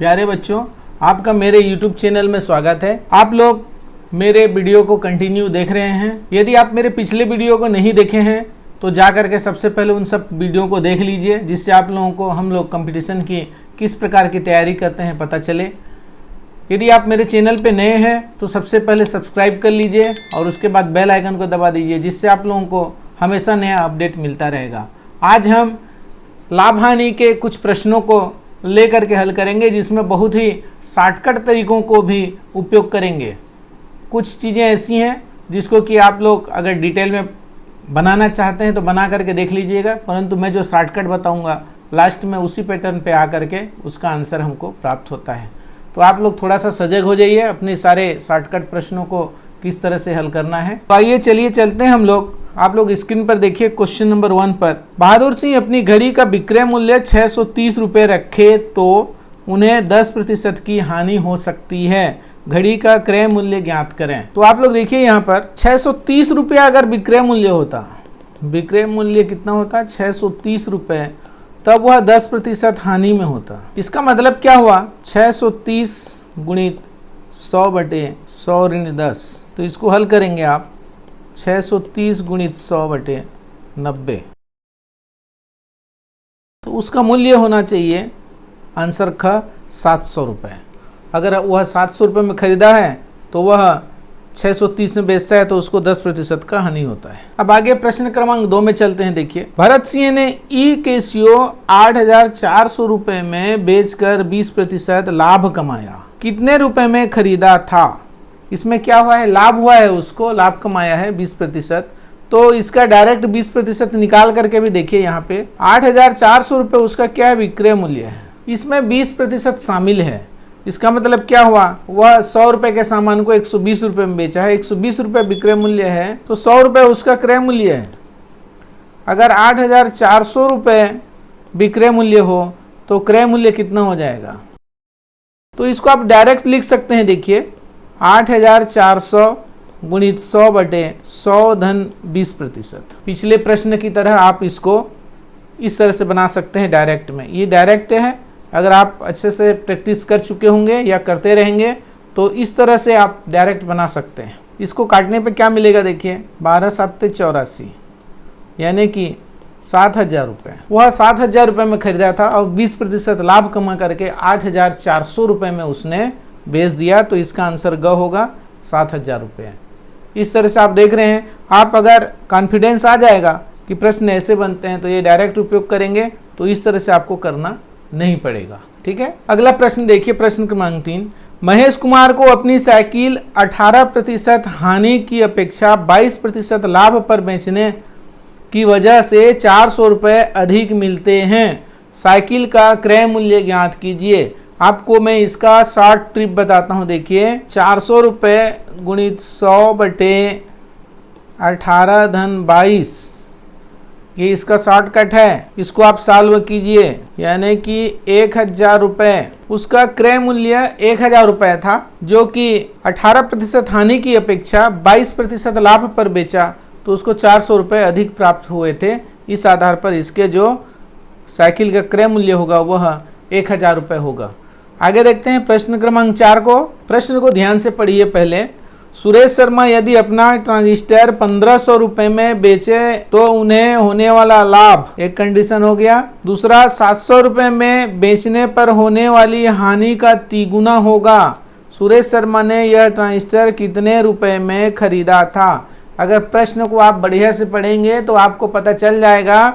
प्यारे बच्चों, आपका मेरे YouTube चैनल में स्वागत है। आप लोग मेरे वीडियो को कंटिन्यू देख रहे हैं। यदि आप मेरे पिछले वीडियो को नहीं देखे हैं तो जा करके सबसे पहले उन सब वीडियो को देख लीजिए, जिससे आप लोगों को हम लोग कंपटीशन की किस प्रकार की तैयारी करते हैं पता चले। यदि आप मेरे चैनल पे नए हैं तो सबसे पहले सब्सक्राइब कर लीजिए और उसके बाद बेल आइकन को दबा दीजिए, जिससे आप लोगों को हमेशा नया अपडेट मिलता रहेगा। आज हम लाभ हानि के कुछ प्रश्नों को लेकर के हल करेंगे, जिसमें बहुत ही शॉर्टकट तरीकों को भी उपयोग करेंगे। कुछ चीज़ें ऐसी हैं जिसको कि आप लोग अगर डिटेल में बनाना चाहते हैं तो बना करके देख लीजिएगा, परंतु मैं जो शॉर्टकट बताऊंगा लास्ट में उसी पैटर्न पे आ करके उसका आंसर हमको प्राप्त होता है। तो आप लोग थोड़ा सा सजग हो जाइए, अपने सारे शॉर्टकट प्रश्नों को किस तरह से हल करना है। तो आइए चलिए चलते हैं हम लोग। आप लोग स्क्रीन पर देखिए क्वेश्चन नंबर 1 पर। बहादुर सिंह अपनी घड़ी का विक्रय मूल्य 630 रुपये रखे तो उन्हें 10% की हानि हो सकती है। घड़ी का क्रय मूल्य ज्ञात करें। तो आप लोग देखिए यहाँ पर 630 रुपया अगर विक्रय मूल्य होता, विक्रय मूल्य कितना होता 630 रुपये, तब वह 10% हानि में होता। इसका मतलब क्या हुआ 630 गुणित 100 बटे 100 ऋण 10। तो इसको हल करेंगे आप 630 गुणित 100 बटे 90, तो उसका मूल्य होना चाहिए आंसर का 700 रुपये। अगर वह 700 रुपये में खरीदा है तो वह 630 में बेचता है तो उसको 10% का हानि होता है। अब आगे प्रश्न क्रमांक 2 में चलते हैं। देखिए, भरत सिंह ने ई कैसियो 8400 रुपये में बेचकर 20% लाभ कमाया। कितने रुपए में खरीदा था? इसमें क्या हुआ है, लाभ हुआ है, उसको लाभ कमाया है 20%। तो इसका डायरेक्ट 20% निकाल करके भी देखिए, यहाँ पे 8400 रुपये उसका क्या है, विक्रय मूल्य है। इसमें 20% शामिल है। इसका मतलब क्या हुआ, वह 100 रुपये के सामान को 120 रुपये में बेचा है। 120 रुपये विक्रय मूल्य है तो 100 रुपये उसका क्रय मूल्य है। अगर 8400 रुपये विक्रय मूल्य हो तो क्रय मूल्य कितना हो जाएगा? तो इसको आप डायरेक्ट लिख सकते हैं। देखिए 8400 गुणित 100 बटे 100 धन 20%। पिछले प्रश्न की तरह आप इसको इस तरह से बना सकते हैं डायरेक्ट में। ये डायरेक्ट है, अगर आप अच्छे से प्रैक्टिस कर चुके होंगे या करते रहेंगे तो इस तरह से आप डायरेक्ट बना सकते हैं। इसको काटने पे क्या मिलेगा, देखिए 12 7 84, यानी कि 7000 रुपये। वह 7000 रुपये में खरीदा था और 20% लाभ कमा करके 8400 रुपये में उसने बेच दिया। तो इसका आंसर ग होगा 7000 रुपये। इस तरह से आप देख रहे हैं। आप अगर कॉन्फिडेंस आ जाएगा कि प्रश्न ऐसे बनते हैं तो ये डायरेक्ट उपयोग करेंगे, तो इस तरह से आपको करना नहीं पड़ेगा। ठीक है, अगला प्रश्न देखिए, प्रश्न क्रमांक 3। महेश कुमार को अपनी साइकिल 18% हानि की अपेक्षा 22% लाभ पर बेचने की वजह से 400 रुपये अधिक मिलते हैं। साइकिल का क्रय मूल्य ज्ञात कीजिए। आपको मैं इसका शॉर्ट ट्रिक बताता हूं। देखिए 400 रुपये गुणित 100 बटे 18 धन 22, ये इसका शॉर्टकट है। इसको आप सॉल्व कीजिए, यानी कि 1000 रुपये। उसका क्रय मूल्य 1000 रुपये था, जो कि 18% हानि की अपेक्षा 22% लाभ पर बेचा, तो उसको 400 रुपये अधिक प्राप्त हुए थे। इस आधार पर इसके जो साइकिल का क्रय मूल्य होगा वह 1000 रुपये होगा। आगे देखते हैं प्रश्न क्रमांक 4 को। प्रश्न को ध्यान से पढ़िए पहले। सुरेश शर्मा यदि अपना ट्रांजिस्टर 1500 रुपये में बेचे तो उन्हें होने वाला लाभ, एक कंडीशन हो गया। दूसरा, 700 रुपये में बेचने पर होने वाली हानि का 3 गुना होगा। सुरेश शर्मा ने यह ट्रांजिस्टर कितने रुपए में खरीदा था? अगर प्रश्न को आप बढ़िया से पढ़ेंगे तो आपको पता चल जाएगा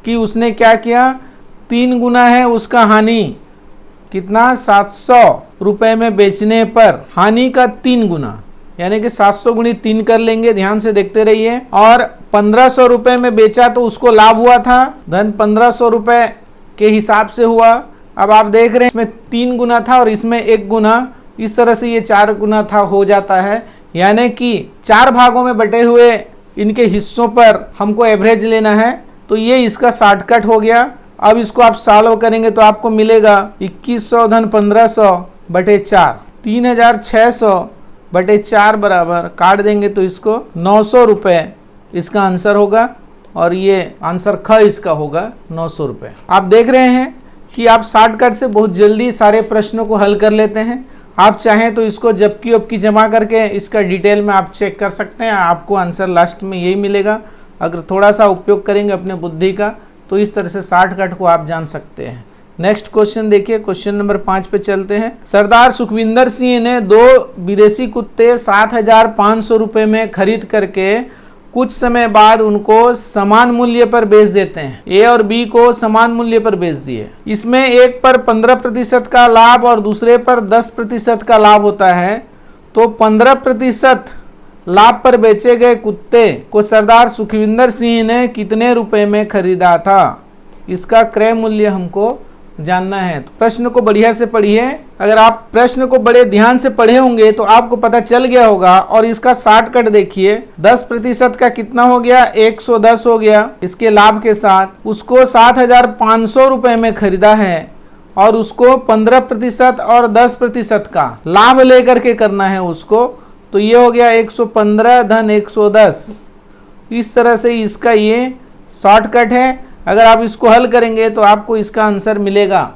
कि उसने क्या किया, 3 गुना है उसका हानि। कितना? 700 रुपये में बेचने पर हानि का 3 गुना, यानी कि 700 गुणित 3 कर लेंगे। ध्यान से देखते रहिए। और 1500 रुपये में बेचा तो उसको लाभ हुआ था, धन 1500 रुपये के हिसाब से हुआ। अब आप देख रहे हैं इसमें 3 गुना था और इसमें 1 गुना, इस तरह से ये 4 गुना था हो जाता है। यानी कि 4 भागों में बटे हुए इनके हिस्सों पर हमको एवरेज लेना है। तो ये इसका शॉर्टकट हो गया। अब इसको आप सॉल्व करेंगे तो आपको मिलेगा 2100 धन 1500 बटे 4, 3600 बटे 4 बराबर, काट देंगे तो इसको 900 रुपये इसका आंसर होगा। और ये आंसर ख इसका होगा 900 रुपये। आप देख रहे हैं कि आप शॉर्टकट से बहुत जल्दी सारे प्रश्नों को हल कर लेते हैं। आप चाहें तो इसको जबकि अबकी जमा करके इसका डिटेल में आप चेक कर सकते हैं, आपको आंसर लास्ट में यही मिलेगा। अगर थोड़ा सा उपयोग करेंगे अपने बुद्धि का तो इस तरह से शॉर्टकट को आप जान सकते हैं। नेक्स्ट क्वेश्चन देखिए, क्वेश्चन नंबर 5 पे चलते हैं। सरदार सुखविंदर सिंह ने 2 विदेशी कुत्ते 7,500 रुपये में खरीद करके कुछ समय बाद उनको समान मूल्य पर बेच देते हैं। ए और बी को समान मूल्य पर बेच दिए। इसमें एक पर 15% का लाभ और दूसरे पर 10% का लाभ होता है। तो 15% लाभ पर बेचे गए कुत्ते को सरदार सुखविंदर सिंह ने कितने रुपए में खरीदा था, इसका क्रय मूल्य हमको जानना है। तो प्रश्न को बढ़िया से पढ़िए। अगर आप प्रश्न को बड़े ध्यान से पढ़े होंगे तो आपको पता चल गया होगा। और इसका शॉर्टकट देखिए, 10% का कितना हो गया, 110 हो गया। इसके लाभ के साथ उसको 7,500 रुपये में खरीदा है और उसको 15% और 10% का लाभ लेकर के करना है उसको। तो ये हो गया 115 धन 110। इस तरह से इसका ये शॉर्टकट है। अगर आप इसको हल करेंगे तो आपको इसका आंसर मिलेगा।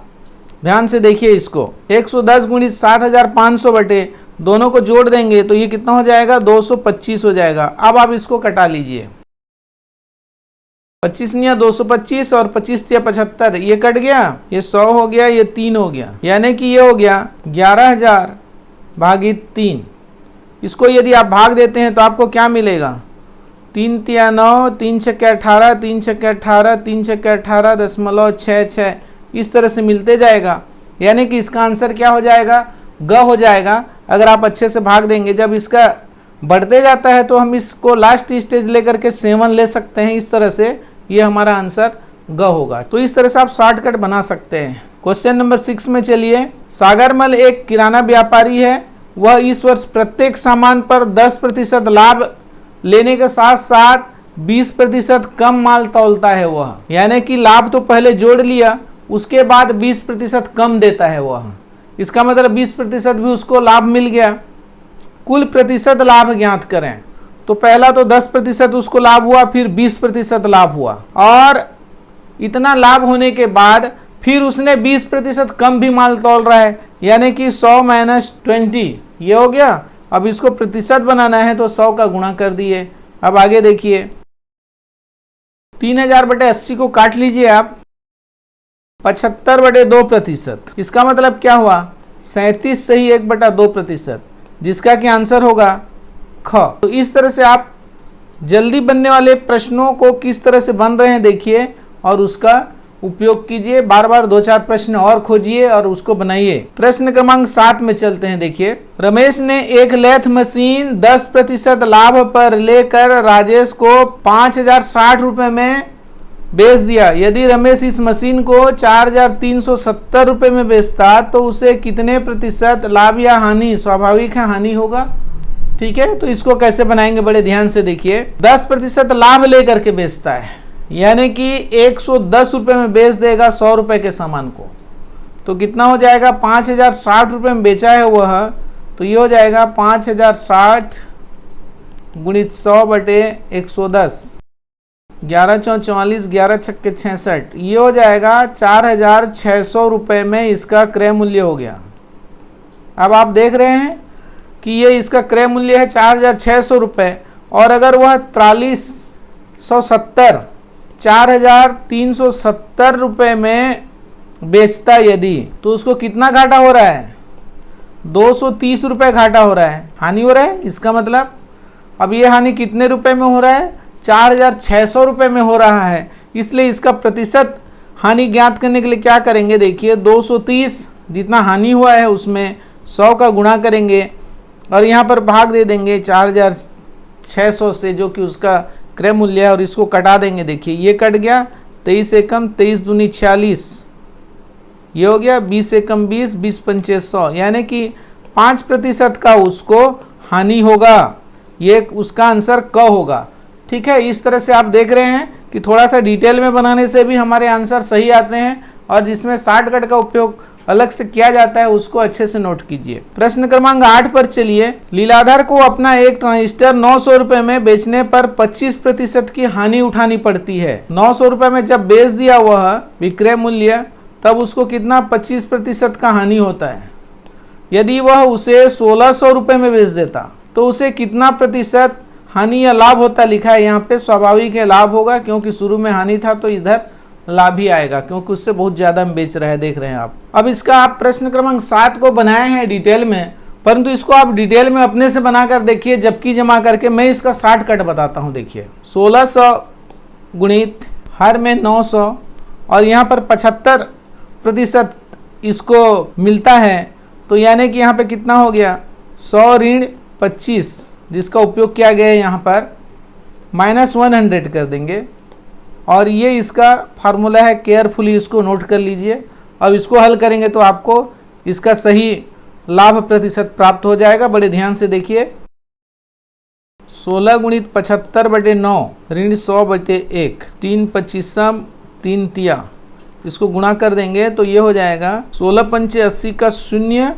ध्यान से देखिए इसको, 110 गुणित 7,500 बटे दोनों को जोड़ देंगे तो ये कितना हो जाएगा, 225 हो जाएगा। अब आप इसको कटा लीजिए, 25 निया 225 और 25 तिया 75, ये कट गया, ये 100 हो गया, ये 3 हो गया, यानी कि ये हो गया 11,000 भागित 3। इसको यदि आप भाग देते हैं तो आपको क्या मिलेगा, 3 तिया 9, 3 छक्के 18, 3 छक्के 18, 3 छक्के 18.66, इस तरह से मिलते जाएगा। यानी कि इसका आंसर क्या हो जाएगा, ग हो जाएगा। अगर आप अच्छे से भाग देंगे, जब इसका बढ़ते जाता है तो हम इसको लास्ट स्टेज लेकर के 7 ले सकते हैं। इस तरह से ये हमारा आंसर ग होगा। तो इस तरह से आप शॉर्टकट बना सकते हैं। क्वेश्चन नंबर 6 में चलिए। सागरमल एक किराना व्यापारी है। वह इस वर्ष प्रत्येक सामान पर 10% लाभ लेने के साथ साथ 20% कम माल तौलता है वह। यानी कि लाभ तो पहले जोड़ लिया, उसके बाद 20% कम देता है वह। इसका मतलब 20% भी उसको लाभ मिल गया। कुल प्रतिशत लाभ ज्ञात करें। तो पहला तो 10% उसको लाभ हुआ, फिर 20% लाभ हुआ, और इतना लाभ होने के बाद फिर उसने 20% कम भी माल तौल रहा है। यानी कि 100 - 20 ये हो गया। अब इसको प्रतिशत बनाना है तो 100 का गुणा कर दिए। अब आगे देखिए, 3000 बटे 80 को काट लीजिए आप, 75 बटे 2%। इसका मतलब क्या हुआ, 37 सही 1/2%, जिसका कि आंसर होगा ख। तो इस तरह से आप जल्दी बनने वाले प्रश्नों को किस तरह से बन रहे हैं देखिए और उसका उपयोग कीजिए। बार बार 2-4 प्रश्न और खोजिए और उसको बनाइए। प्रश्न क्रमांक 7 में चलते हैं। देखिए, रमेश ने एक लेथ मशीन 10% लाभ पर लेकर राजेश को 5,060 रुपये में बेच दिया। यदि रमेश इस मशीन को 4,370 रुपये में बेचता तो उसे कितने प्रतिशत लाभ या हानि, स्वाभाविक है हानि होगा। ठीक है, तो इसको कैसे बनाएंगे बड़े ध्यान से देखिए। 10% लाभ लेकर के बेचता है, यानी कि 110 रुपये में बेच देगा 100 रुपये के सामान को। तो कितना हो जाएगा, 5,060 रुपये में बेचा है वह, तो ये हो जाएगा 5,060 गुणित 100 बटे 110, 11 × 44, 11 छक्के 66, ये हो जाएगा 4,600 रुपये में इसका क्रय मूल्य हो गया। अब आप देख रहे हैं कि ये इसका क्रय मूल्य है 4,600 रुपये, और अगर वह 4,370 रुपये में बेचता यदि, तो उसको कितना घाटा हो रहा है, 230 रुपये घाटा हो रहा है, हानि हो रहा है। इसका मतलब अब ये हानि कितने रुपए में हो रहा है, 4,600 रुपये में हो रहा है। इसलिए इसका प्रतिशत हानि ज्ञात करने के लिए क्या करेंगे, देखिए 230 जितना हानि हुआ है उसमें 100 का गुणा करेंगे और यहाँ पर भाग दे देंगे 4,600 से, जो कि उसका क्रय मूल्य है, और इसको कटा देंगे। देखिए ये कट गया, 23 एकम 23 दूनी 46, ये हो गया 20 एकम 20, 20 पंचे 100, यानी कि 5% का उसको हानि होगा। ये उसका आंसर क होगा। ठीक है, इस तरह से आप देख रहे हैं कि थोड़ा सा डिटेल में बनाने से भी हमारे आंसर सही आते हैं, और जिसमें शॉर्टकट का उपयोग अलग से किया जाता है उसको अच्छे से नोट कीजिए। प्रश्न क्रमांक 8 पर चलिए। लीलाधर को अपना एक ट्रांजिस्टर 900 रुपये में बेचने पर 25% की हानि उठानी पड़ती है। 900 रुपये में जब बेच दिया वह विक्रय मूल्य, तब उसको कितना 25% का हानि होता है। यदि वह उसे 1600 रुपये में बेच देता तो उसे कितना प्रतिशत हानि या लाभ होता लिखा है यहाँ पे। स्वाभाविक है लाभ होगा, क्योंकि शुरू में हानि था तो इधर लाभ ही आएगा, क्योंकि उससे बहुत ज़्यादा में बेच रहा है, देख रहे हैं आप। अब इसका आप प्रश्न क्रमांक 7 को बनाए हैं डिटेल में, परंतु इसको आप डिटेल में अपने से बनाकर देखिए जबकि जमा करके। मैं इसका शॉर्टकट बताता हूँ। देखिए 1600 गुणित हर में 900 और यहाँ पर 75% इसको मिलता है, तो यानी कि यहाँ पे कितना हो गया 100 ऋण 25, जिसका उपयोग किया गया है यहाँ पर -100 कर देंगे। और ये इसका फार्मूला है, केयरफुली इसको नोट कर लीजिए। अब इसको हल करेंगे तो आपको इसका सही लाभ प्रतिशत प्राप्त हो जाएगा। बड़े ध्यान से देखिए 16 गुणित 75/9 ऋण 100/1, 3 25 3 तिया, इसको गुणा कर देंगे तो ये हो जाएगा 16 पंचे 80 का 0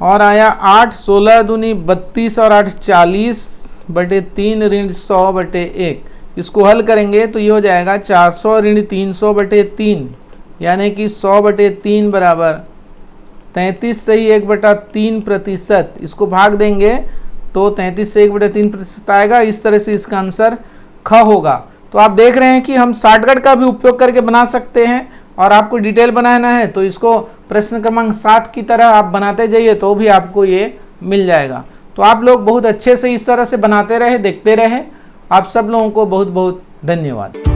और आया 8, 16 दूनी 32 और 8 40/3 ऋण 100/1। इसको हल करेंगे तो ये हो जाएगा 400 ऋण 300/3, यानी कि 100/3 बराबर 33 से ही 1/3%। इसको भाग देंगे तो 33 से 1/3% आएगा। इस तरह से इसका आंसर ख होगा। तो आप देख रहे हैं कि हम शॉर्टकट का भी उपयोग करके बना सकते हैं, और आपको डिटेल बनाना है तो इसको प्रश्न क्रमांक 7 की तरह आप बनाते जाइए तो भी आपको ये मिल जाएगा। तो आप लोग बहुत अच्छे से इस तरह से बनाते रहे, देखते रहे। आप सब लोगों को बहुत बहुत धन्यवाद।